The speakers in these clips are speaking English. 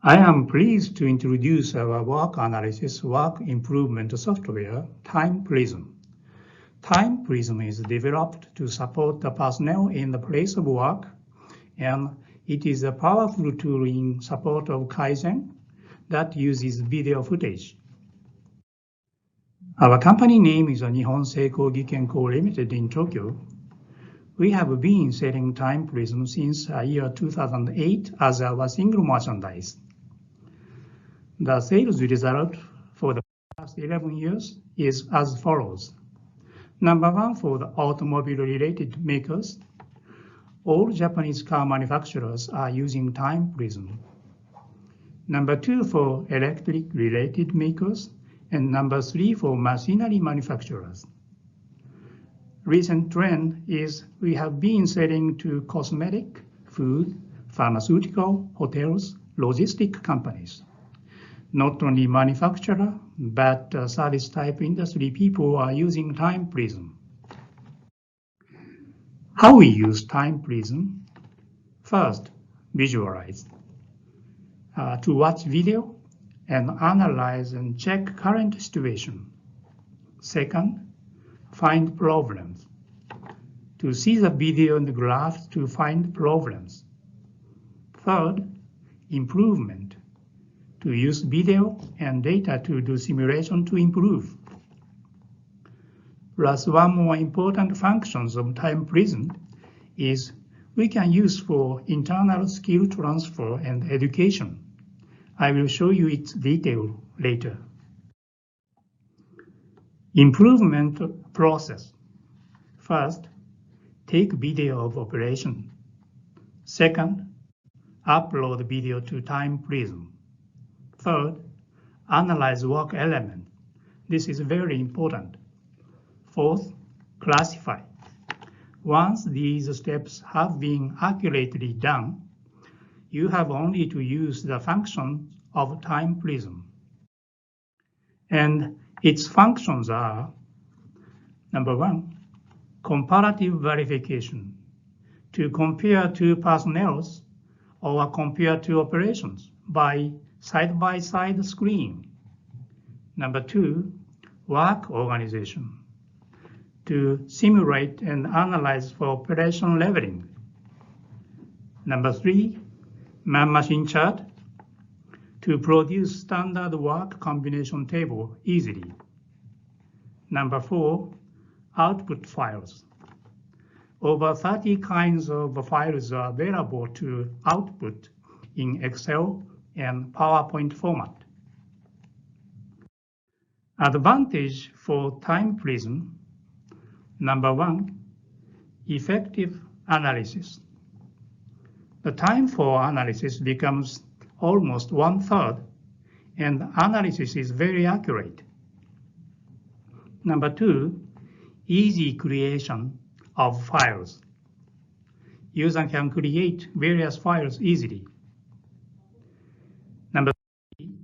I am pleased to introduce our work analysis work improvement software, TimePrism. TimePrism is developed to support the personnel in the place of work, and it is a powerful tool in support of Kaizen that uses video footage. Our company name is Nihon Seiko Gikenko Limited in Tokyo. We have been selling TimePrism since year 2008 as our single merchandise. The sales result for the past 11 years is as follows. Number 1 for the automobile-related makers. All Japanese car manufacturers are using TimePrism. Number 2 for electric-related makers. And number 3 for machinery manufacturers. Recent trend is we have been selling to cosmetic, food, pharmaceutical, hotels, logistic companies. Not only manufacturer, but service type industry people are using TimePrism. How we use TimePrism? First, visualize. To watch video and analyze and check current situation. Second, find problems. To see the video and the graphs to find problems. Third, improvement. To use video and data to do simulation to improve. Plus one more important functions of TimePrism is we can use for internal skill transfer and education. I will show you its detail later. Improvement process. First, take video of operation. Second, upload video to TimePrism. Third, analyze work element. This is very important. Fourth, classify. Once these steps have been accurately done, you have only to use the function of TimePrism. And its functions are, number 1, comparative verification, to compare two personnels or compare two operations by side-by-side screen. Number 2, work organization, to simulate and analyze for operation leveling. Number 3, man-machine chart, to produce standard work combination table easily. Number 4, output files. Over 30 kinds of files are available to output in Excel and PowerPoint format. Advantage for TimePrism. Number 1, effective analysis. The time for analysis becomes almost 1/3, and analysis is very accurate. Number 2, easy creation of files. User can create various files easily. Number 3,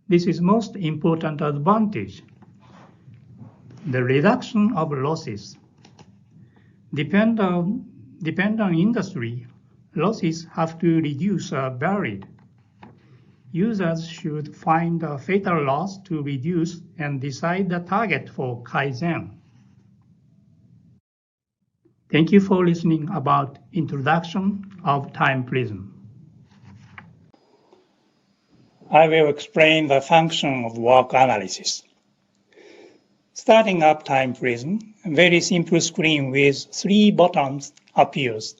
this is most important advantage, the reduction of losses. Depend on industry, losses have to reduce or varied. Users should find a fatal loss to reduce and decide the target for Kaizen. Thank you for listening about introduction of TimePrism. I will explain the function of work analysis. Starting up TimePrism, a very simple screen with 3 buttons appears.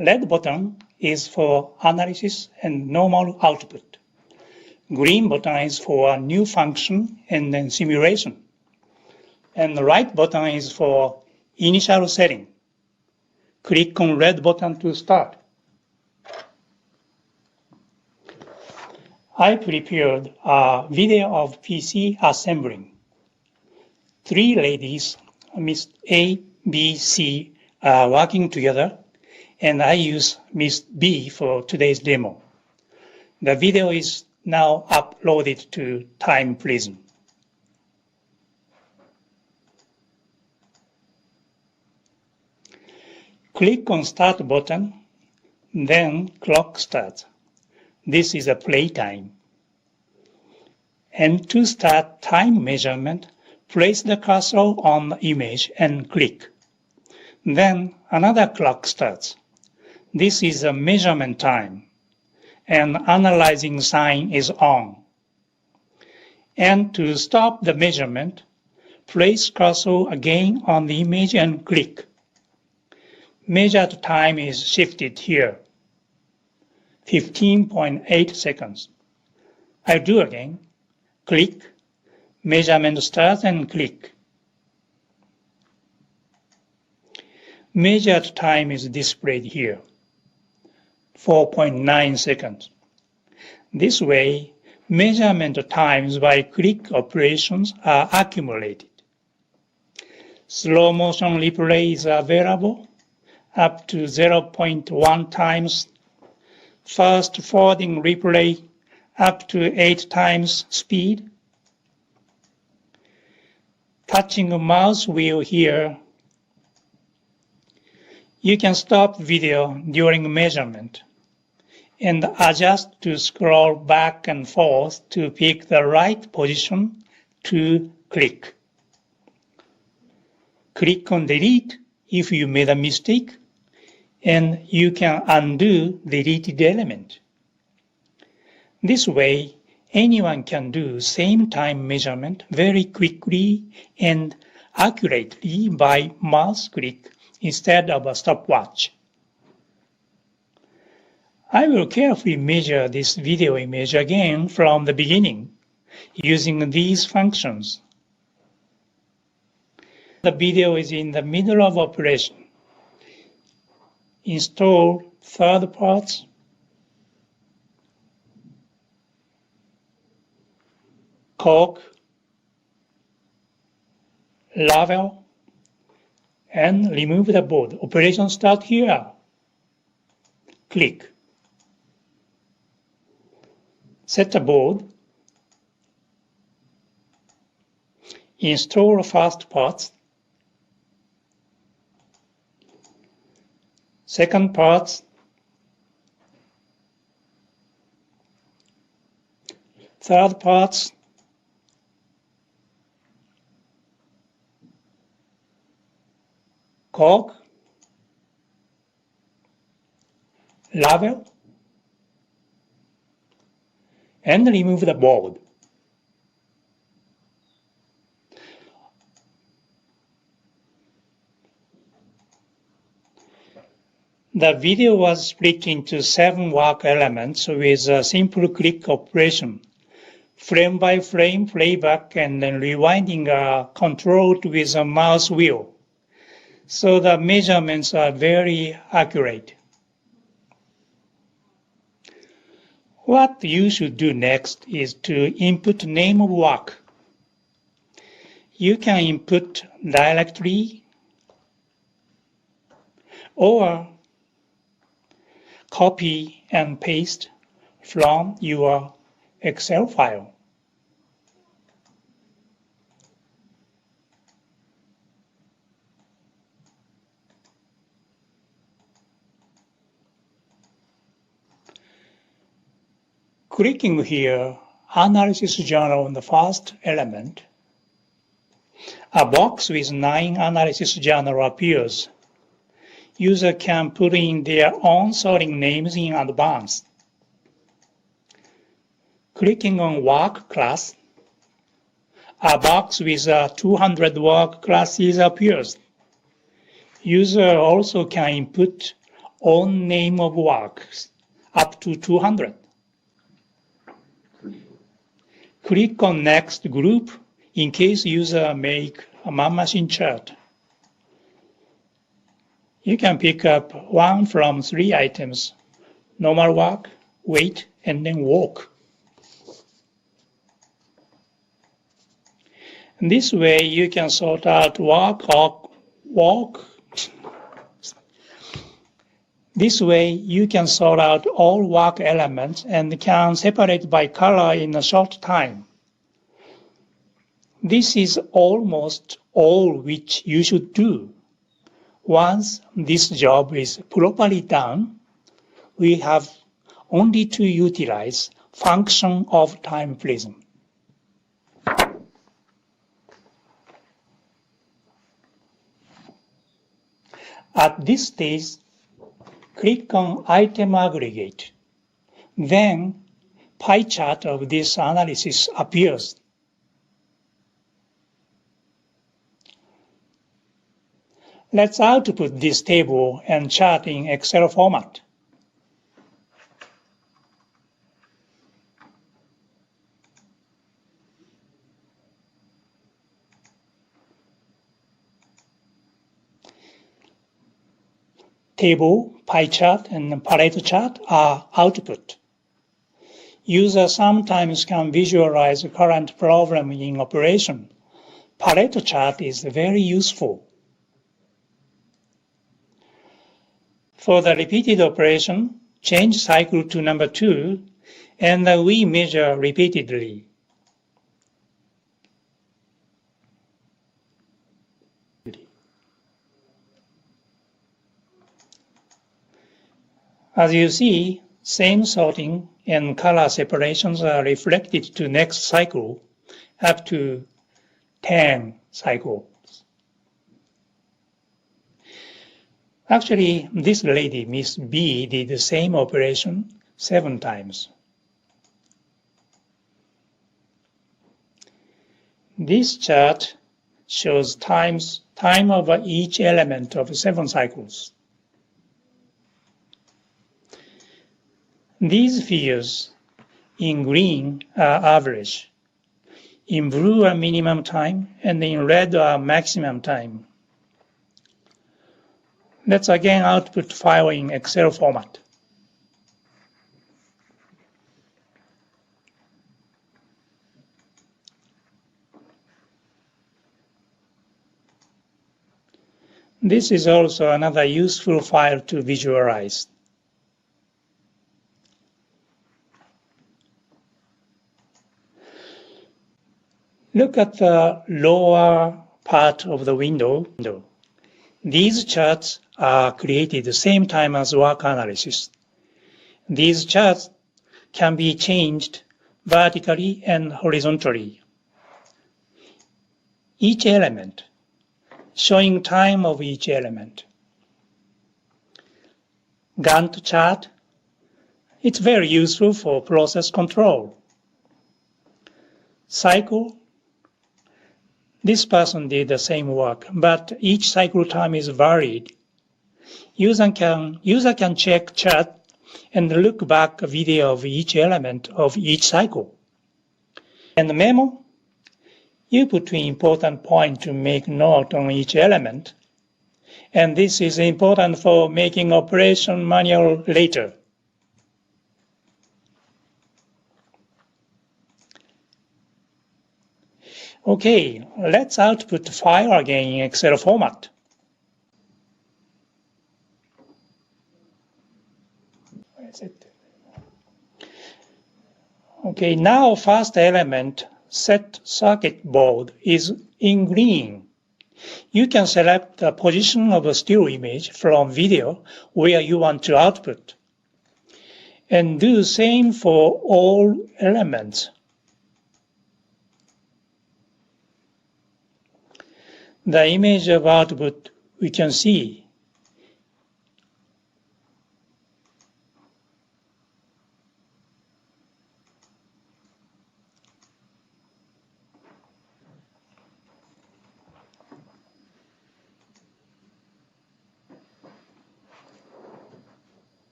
Red button is for analysis and normal output. Green button is for a new function and then simulation. And the right button is for initial setting. Click on red button to start. I prepared a video of PC assembling. 3 ladies, Miss A, B, C, are working together, and I use Miss B for today's demo. The video is now uploaded to TimePrism. Click on Start button, then clock starts. This is a playtime. And to start time measurement, place the cursor on the image and click. Then another clock starts. This is a measurement time, and analyzing sign is on. And to stop the measurement, place cursor again on the image and click. Measured time is shifted here, 15.8 seconds. I'll do again. Click, measurement starts and click. Measured time is displayed here, 4.9 seconds. This way, measurement times by click operations are accumulated. Slow motion replay is available up to 0.1 times. Fast forwarding replay up to 8 times speed. Touching a mouse wheel here, you can stop video during measurement and adjust to scroll back and forth to pick the right position to click. Click on delete if you made a mistake, and you can undo the deleted element. This way, anyone can do same time measurement very quickly and accurately by mouse click instead of a stopwatch. I will carefully measure this video image again from the beginning using these functions. The video is in the middle of operation. Install third parts. Cork, level, and remove the board. Operation start here. Click. Set the board. Install first parts. Second parts. Third parts. Cork, level, and remove the board. The video was split into 7 work elements with a simple click operation. Frame by frame playback and then rewinding are controlled with a mouse wheel. So the measurements are very accurate. What you should do next is to input name of work. You can input directly or copy and paste from your Excel file. Clicking here, Analysis Journal on the first element, a box with 9 analysis journal appears. User can put in their own sorting names in advance. Clicking on Work class, a box with 200 work classes appears. User also can input own name of works up to 200. Click on Next Group in case user make a man-machine chart. You can pick up 1 from 3 items: normal work, wait, and then walk. And this way you can sort out This way you can sort out all work elements and can separate by color in a short time. This is almost all which you should do. Once this job is properly done, we have only to utilize function of TimePrism. At this stage, click on Item Aggregate. Then, pie chart of this analysis appears. Let's output this table and chart in Excel format. Table, pie chart, and Pareto chart are output. Users sometimes can visualize the current problem in operation. Pareto chart is very useful. For the repeated operation, change cycle to number 2, and we measure repeatedly. As you see, same sorting and color separations are reflected to next cycle up to 10 cycles. Actually, this lady, Miss B, did the same operation 7 times. This chart shows time of each element of 7 cycles. These figures in green are average, in blue are minimum time, and in red are maximum time. Let's again output file in Excel format. This is also another useful file to visualize. Look at the lower part of the window. These charts are created the same time as work analysis. These charts can be changed vertically and horizontally. Each element, showing time of each element. Gantt chart, it's very useful for process control. Cycle, this person did the same work, but each cycle time is varied. User can check chart and look back a video of each element of each cycle. And the memo, you put an important point to make note on each element. And this is important for making operation manual later. Okay, let's output the file again in Excel format. Where is it? Okay, now first element, set circuit board, is in green. You can select the position of a still image from video where you want to output. And do the same for all elements. The image of output we can see.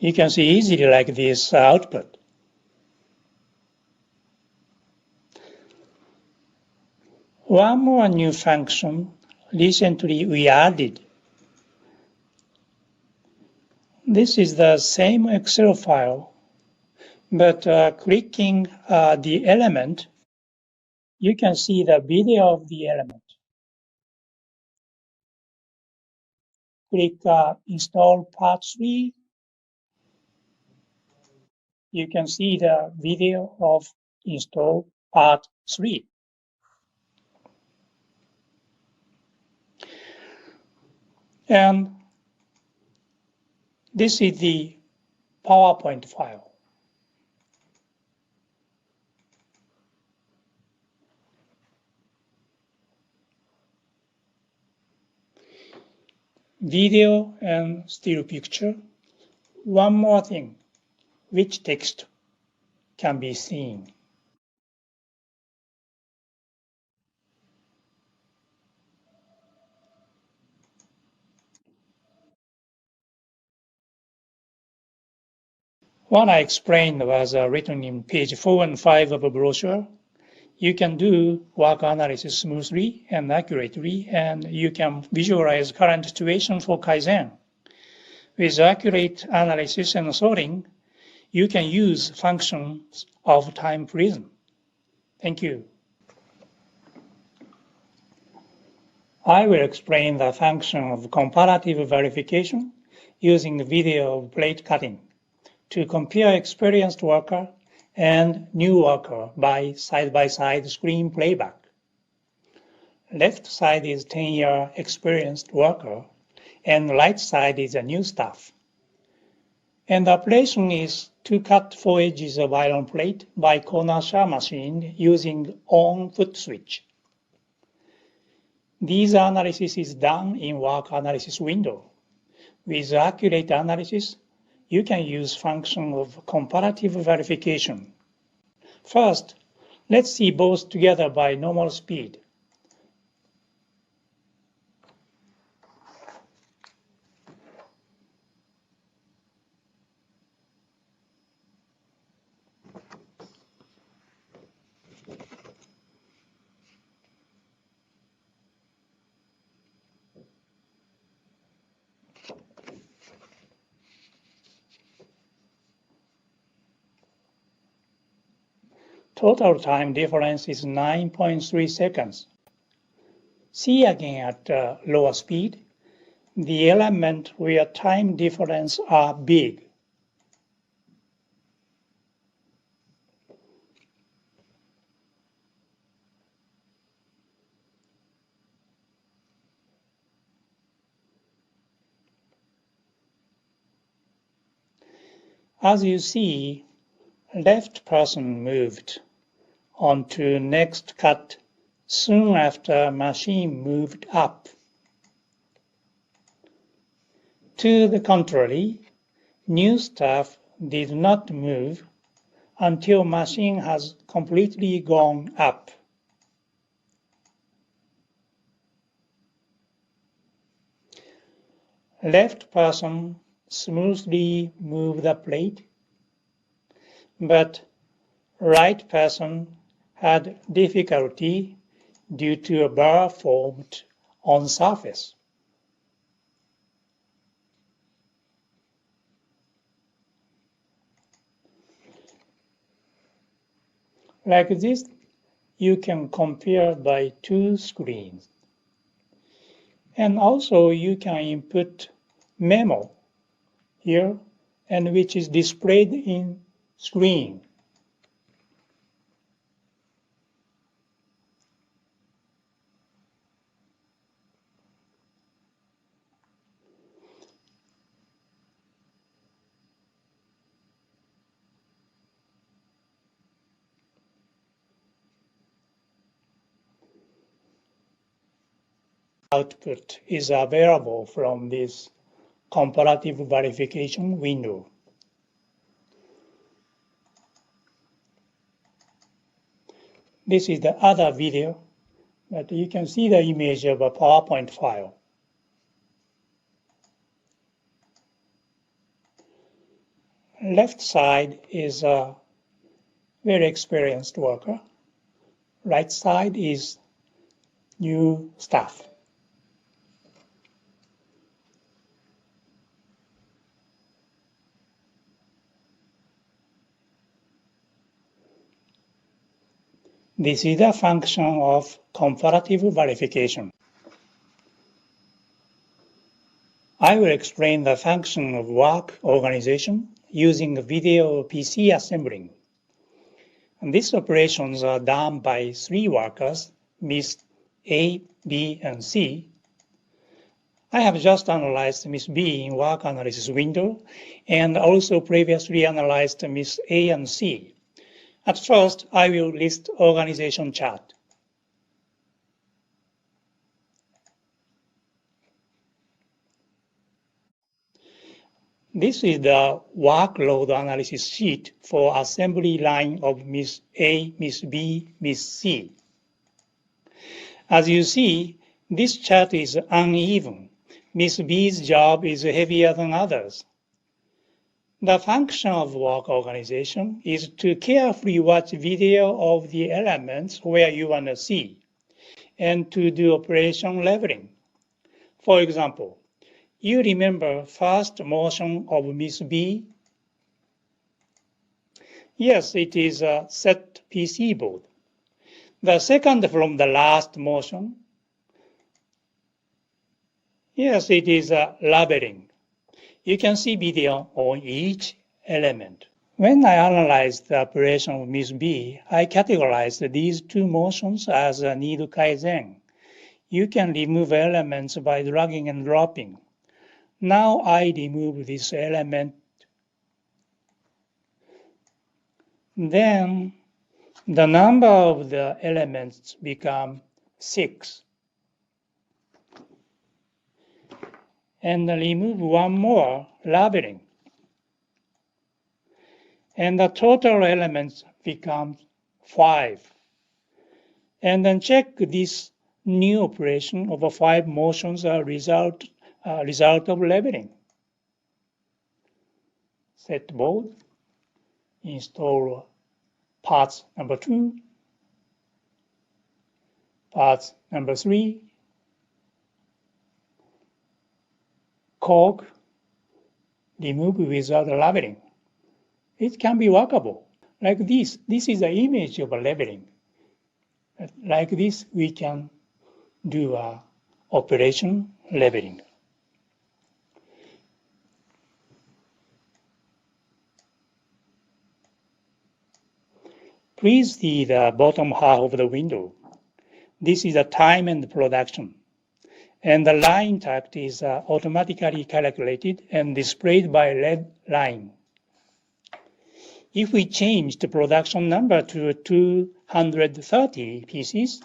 You can see easily like this output. One more new function recently we added. This is the same Excel file, but clicking the element, you can see the video of the element. Click Install Part 3. You can see the video of install part 3. And this is the PowerPoint file. Video and still picture. One more thing, which text can be seen. What I explained was written in page 4 and 5 of a brochure. You can do work analysis smoothly and accurately, and you can visualize current situation for Kaizen. With accurate analysis and sorting, you can use functions of TimePrism. Thank you. I will explain the function of comparative verification using the video of plate cutting to compare experienced worker and new worker by side-by-side screen playback. Left side is 10-year experienced worker, and right side is a new staff. And the operation is to cut 4 edges of iron plate by corner share machine using on foot switch. These analysis is done in work analysis window. With accurate analysis, you can use function of comparative verification. First, let's see both together by normal speed. Total time difference is 9.3 seconds. See again at lower speed, the element where time difference are big. As you see, left person moved on to next cut soon after machine moved up. To the contrary, new staff did not move until machine has completely gone up. Left person smoothly moved the plate, but right person had difficulty due to a burr formed on surface. Like this, you can compare by two screens. And also you can input memo here, and which is displayed in screen. Output is available from this comparative verification window. This is the other video, but you can see the image of a PowerPoint file. Left side is a very experienced worker. Right side is new staff. This is the function of comparative verification. I will explain the function of work organization using video PC assembling. These operations are done by 3 workers, Miss A, B, and C. I have just analyzed Miss B in work analysis window and also previously analyzed Miss A and C. At first, I will list organization chart. This is the workload analysis sheet for assembly line of Miss A, Miss B, Miss C. As you see, this chart is uneven. Miss B's job is heavier than others. The function of work organization is to carefully watch video of the elements where you want to see and to do operation leveling. For example, you remember first motion of Miss B? Yes, it is a set PC board. The second from the last motion? Yes, it is a labeling. You can see video on each element. When I analyzed the operation of Miss B, I categorized these 2 motions as a need kaizen. You can remove elements by dragging and dropping. Now I remove this element. Then the number of the elements become 6. And remove 1 more, labeling. And the total elements become 5. And then check this new operation over 5 motions are result of labeling. Set board, install parts number 2, parts number 3, cork, remove without labeling. It can be workable. Like this. This is an image of a labeling. Like this, we can do a operation labeling. Please see the bottom half of the window. This is the time and production. And the line tact is automatically calculated and displayed by red line. If we change the production number to 230 pieces,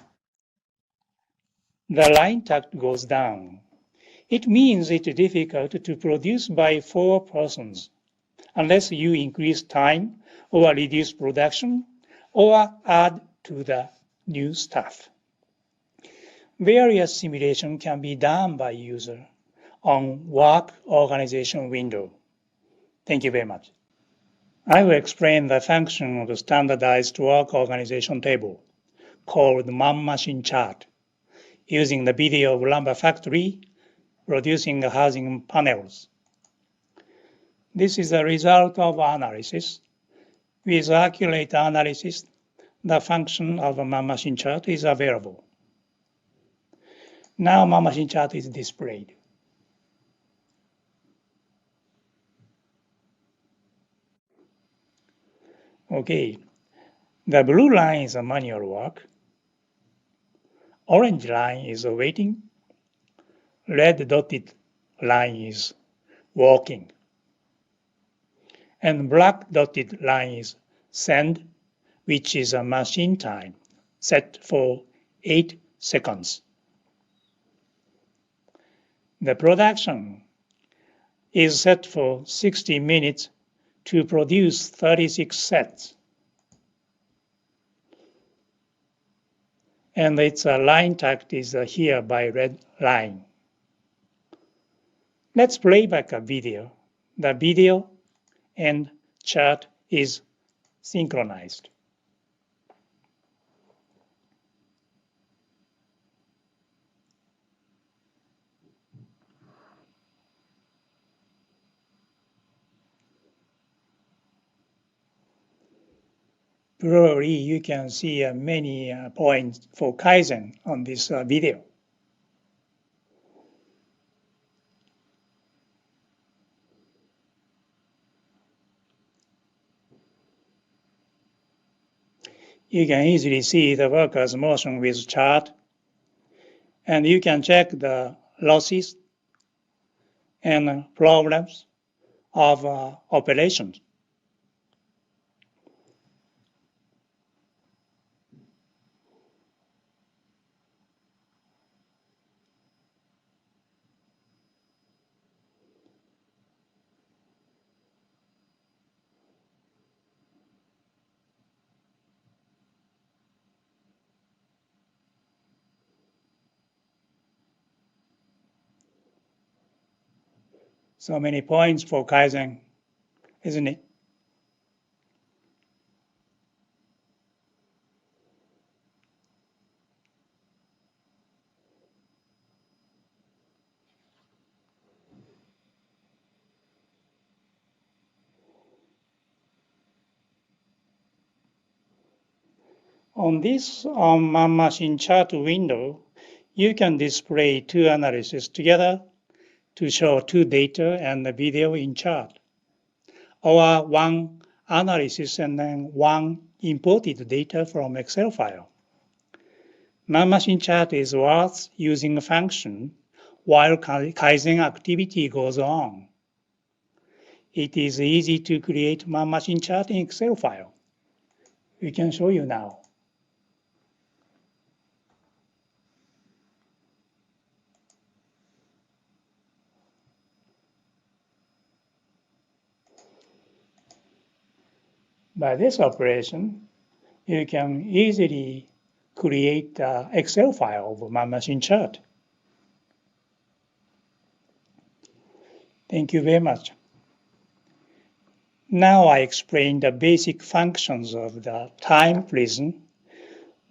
the line tact goes down. It means it's difficult to produce by 4 persons, unless you increase time or reduce production or add to the new staff. Various simulation can be done by user on work organization window. Thank you very much. I will explain the function of the standardized work organization table called man-machine chart using the video of lumber factory producing housing panels. This is the result of analysis. With accurate analysis, the function of a man-machine chart is available. Now man-machine chart is displayed. Okay, the blue line is a manual work. Orange line is waiting. Red dotted line is walking. And black dotted line is send, which is a machine time set for 8 seconds. The production is set for 60 minutes to produce 36 sets. And its line tact is here by red line. Let's play back a video. The video and chart is synchronized. Probably you can see many points for Kaizen on this video. You can easily see the worker's motion with chart, and you can check the losses and problems of operations. So many points for Kaizen, isn't it? On this machine chart window, you can display two analyses together to show two data and the video in chart, or one analysis and then one imported data from Excel file. Man-machine chart is worth using a function while Kaizen activity goes on. It is easy to create man-machine chart in Excel file. We can show you now. By this operation, you can easily create an Excel file of a man-machine chart. Thank you very much. Now I explain the basic functions of the TimePrism.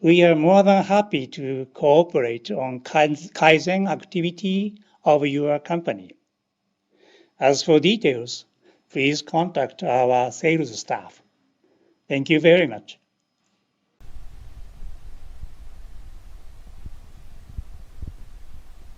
We are more than happy to cooperate on Kaizen activity of your company. As for details, please contact our sales staff. Thank you very much.